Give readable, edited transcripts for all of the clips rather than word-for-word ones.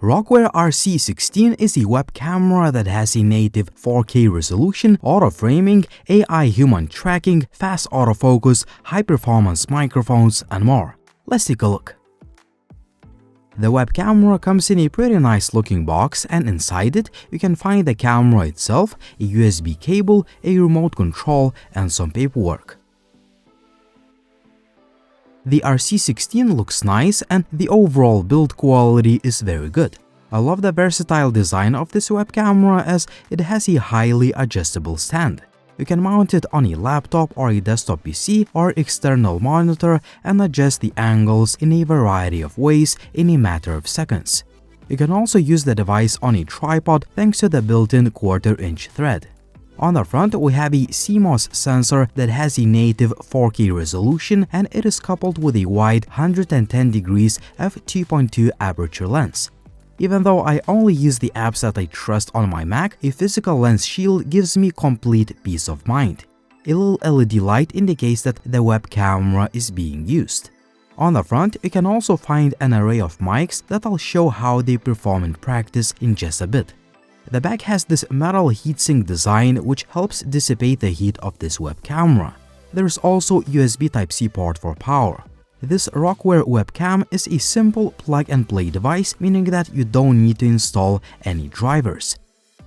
Rocware RC16 is a web camera that has a native 4K resolution, auto-framing, AI human tracking, fast autofocus, high-performance microphones, and more. Let's take a look. The web camera comes in a pretty nice looking box, and inside it you can find the camera itself, a USB cable, a remote control, and some paperwork. The RC16 looks nice and the overall build quality is very good. I love the versatile design of this web camera as it has a highly adjustable stand. You can mount it on a laptop or a desktop PC or external monitor and adjust the angles in a variety of ways in a matter of seconds. You can also use the device on a tripod thanks to the built-in 1/4-inch thread. On the front, we have a CMOS sensor that has a native 4K resolution and it is coupled with a wide 110 degrees f2.2 aperture lens. Even though I only use the apps that I trust on my Mac, a physical lens shield gives me complete peace of mind. A little LED light indicates that the web camera is being used. On the front, you can also find an array of mics that I'll show how they perform in practice in just a bit. The back has this metal heatsink design which helps dissipate the heat of this web camera. There's also USB Type-C port for power. This Rocware webcam is a simple plug-and-play device, meaning that you don't need to install any drivers.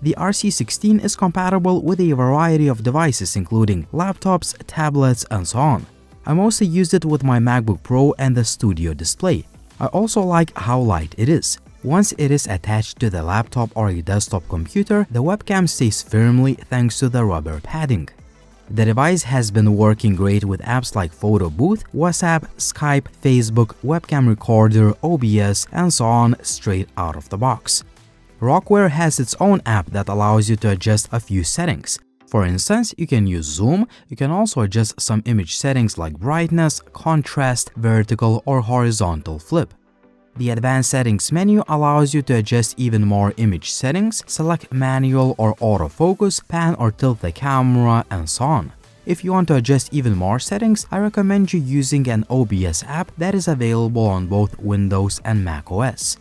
The RC16 is compatible with a variety of devices including laptops, tablets, and so on. I mostly used it with my MacBook Pro and the Studio display. I also like how light it is. Once it is attached to the laptop or a desktop computer, the webcam stays firmly thanks to the rubber padding. The device has been working great with apps like Photo Booth, WhatsApp, Skype, Facebook, Webcam Recorder, OBS, and so on straight out of the box. Rocware has its own app that allows you to adjust a few settings. For instance, you can use zoom. You can also adjust some image settings like brightness, contrast, vertical, or horizontal flip. The advanced settings menu allows you to adjust even more image settings, select manual or autofocus, pan or tilt the camera, and so on. If you want to adjust even more settings, I recommend you using an OBS app that is available on both Windows and macOS.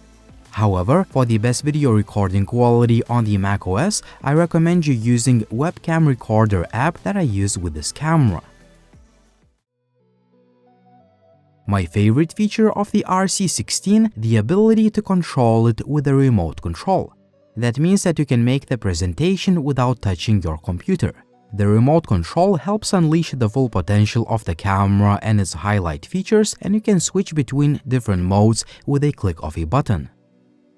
However, for the best video recording quality on the macOS, I recommend you using Webcam Recorder app that I use with this camera. My favorite feature of the RC16, the ability to control it with a remote control. That means that you can make the presentation without touching your computer. The remote control helps unleash the full potential of the camera and its highlight features, and you can switch between different modes with a click of a button.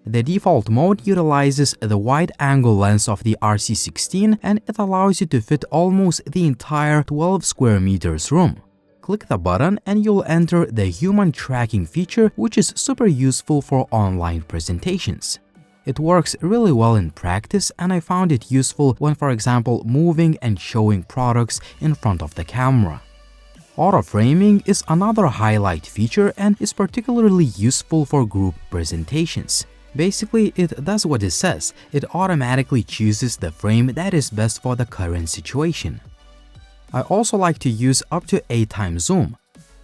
The default mode utilizes the wide-angle lens of the RC16 and it allows you to fit almost the entire 12 square meters room. Click the button and you'll enter the human tracking feature, which is super useful for online presentations. It works really well in practice and I found it useful when, for example, moving and showing products in front of the camera. Auto-framing is another highlight feature and is particularly useful for group presentations. Basically, it does what it says. It automatically chooses the frame that is best for the current situation. I also like to use up to 8x zoom.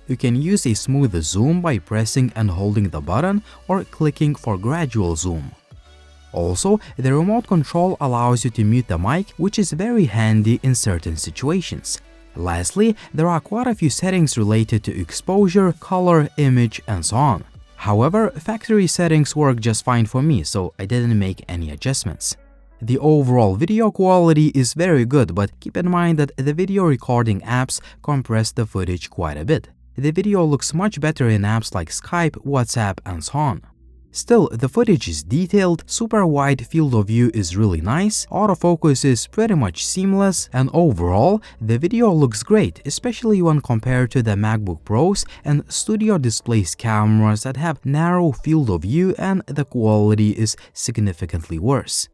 You can use a smooth zoom by pressing and holding the button or clicking for gradual zoom. Also, the remote control allows you to mute the mic, which is very handy in certain situations. Lastly, there are quite a few settings related to exposure, color, image, and so on. However, factory settings work just fine for me, so I didn't make any adjustments. The overall video quality is very good, but keep in mind that the video recording apps compress the footage quite a bit. The video looks much better in apps like Skype, WhatsApp, and so on. Still, the footage is detailed, super wide field of view is really nice, autofocus is pretty much seamless, and overall, the video looks great, especially when compared to the MacBook Pros and Studio Display's cameras that have narrow field of view and the quality is significantly worse.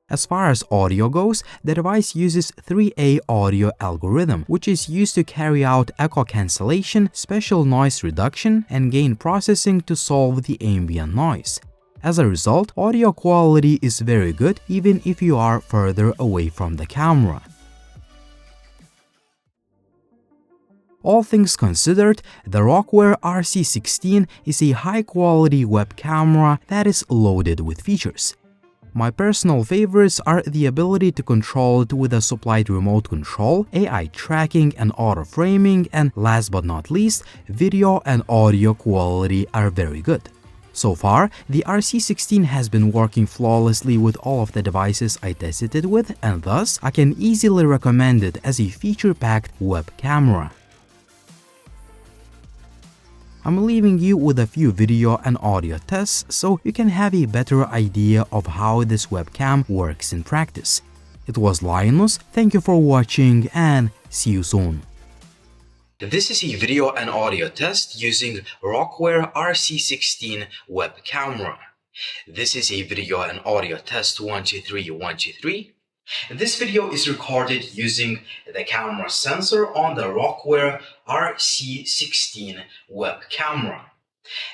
As far as audio goes, the device uses 3A audio algorithm, which is used to carry out echo cancellation, special noise reduction, and gain processing to solve the ambient noise. As a result, audio quality is very good even if you are further away from the camera. All things considered, the Rocware RC16 is a high-quality web camera that is loaded with features. My personal favorites are the ability to control it with a supplied remote control, AI tracking and auto-framing, and last but not least, video and audio quality are very good. So far, the RC16 has been working flawlessly with all of the devices I tested it with, and thus I can easily recommend it as a feature-packed web camera. I'm leaving you with a few video and audio tests so you can have a better idea of how this webcam works in practice. It was Linus, thank you for watching and see you soon. This is a video and audio test using Rocware RC16 web camera. This is a video and audio test 123 123. This video is recorded using the camera sensor on the Rocware RC16 web camera.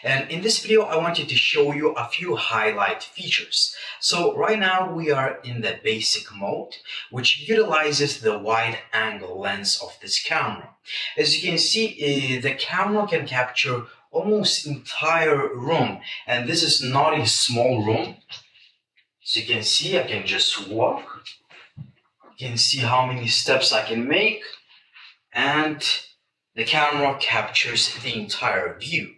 And in this video, I wanted to show you a few highlight features. So right now we are in the basic mode, which utilizes the wide angle lens of this camera. As you can see, the camera can capture almost entire room, and this is not a small room. So you can see, I can just walk. You can see how many steps I can make, and the camera captures the entire view.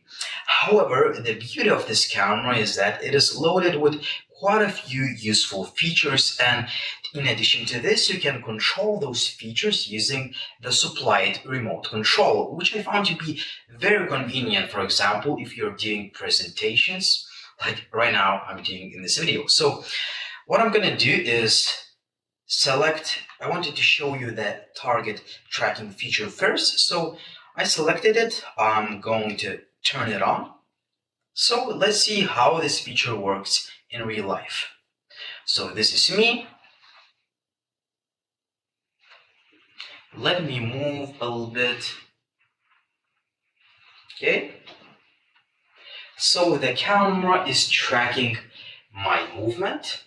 However, the beauty of this camera is that it is loaded with quite a few useful features, and in addition to this, you can control those features using the supplied remote control, which I found to be very convenient. For example, if you're doing presentations, like right now I'm doing in this video. So what I'm going to do is select, I wanted to show you the target tracking feature first. So I selected it. I'm going to turn it on. So let's see how this feature works in real life. So this is me. Let me move a little bit. Okay. So the camera is tracking my movement.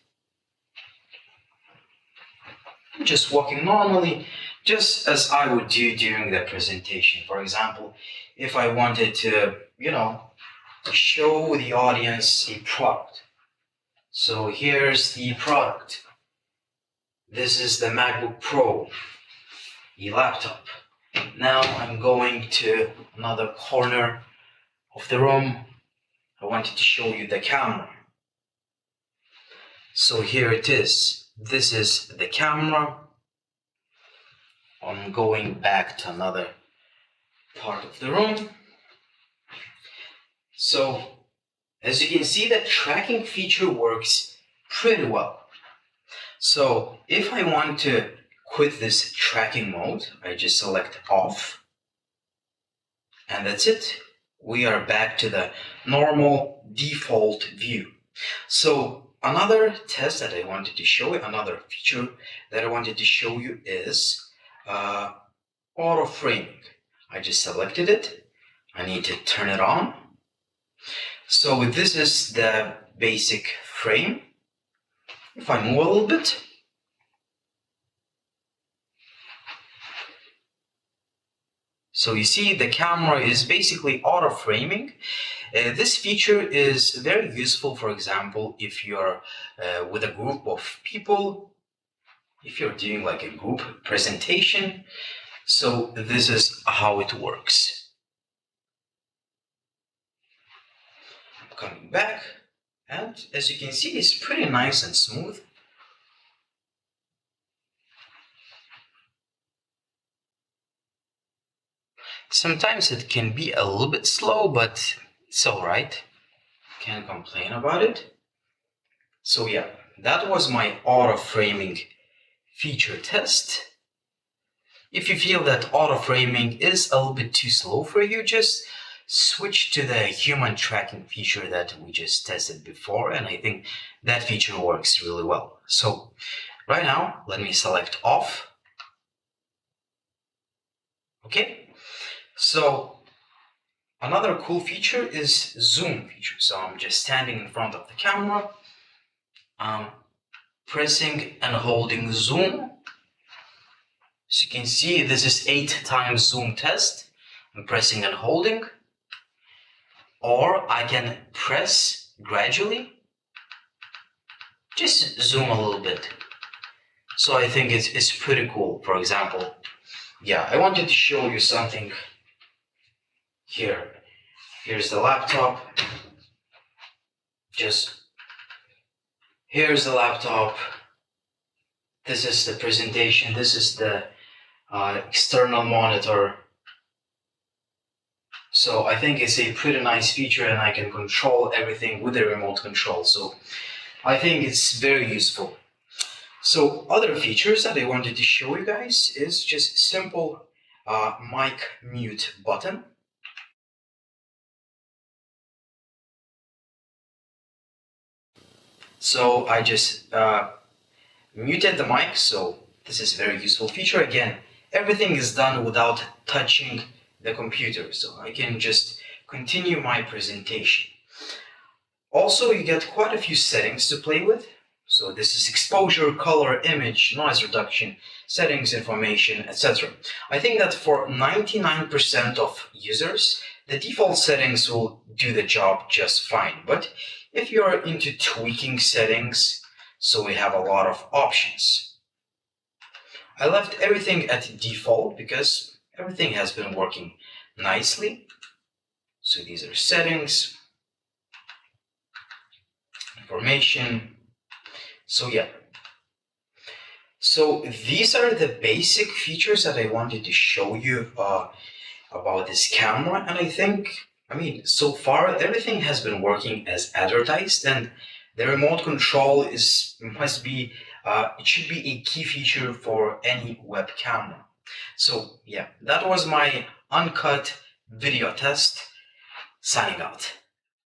I'm just walking normally, just as I would do during the presentation. For example, if I wanted to, show the audience a product. So here's the product. This is the MacBook Pro, a laptop. Now I'm going to another corner of the room. I wanted to show you the camera. So here it is. This is the camera. I'm going back to another part of the room. So as you can see, the tracking feature works pretty well. So if I want to quit this tracking mode, I just select off, and that's it. We are back to the normal default view. So another test that I wanted to show you, another feature that I wanted to show you is auto framing. I just selected it. I need to turn it on. So this is the basic frame. If I move a little bit, so you see the camera is basically auto framing. This feature is very useful, for example, if you're with a group of people, if you're doing like a group presentation. So this is how it works. Coming back, and as you can see, it's pretty nice and smooth. Sometimes it can be a little bit slow, but it's alright. Can't complain about it. So yeah, that was my auto framing feature test. If you feel that auto framing is a little bit too slow for you, just switch to the human tracking feature that we just tested before, and I think that feature works really well. So right now, let me select off. Okay, so another cool feature is zoom feature. So I'm just standing in front of the camera, pressing and holding zoom. So you can see this is 8 times zoom test. I'm pressing and holding, or I can press gradually, just zoom a little bit. So I think it's pretty cool. For example, yeah, I wanted to show you something here. Here's the laptop. Here's the laptop. This is the presentation. This is the external monitor. So I think it's a pretty nice feature, and I can control everything with the remote control. So I think it's very useful. So other features that I wanted to show you guys is just simple mic mute button. So I just muted the mic, so this is a very useful feature. Again, everything is done without touching the computer, so I can just continue my presentation. Also, you get quite a few settings to play with. So this is exposure, color, image, noise reduction, settings, information, etc. I think that for 99% of users, the default settings will do the job just fine. But if you're into tweaking settings, so we have a lot of options. I left everything at default because everything has been working nicely. So these are settings, information. So yeah. So these are the basic features that I wanted to show you about this camera, and I mean, so far everything has been working as advertised, and the remote control it should be a key feature for any web camera. So yeah, that was my uncut video test. Signing out.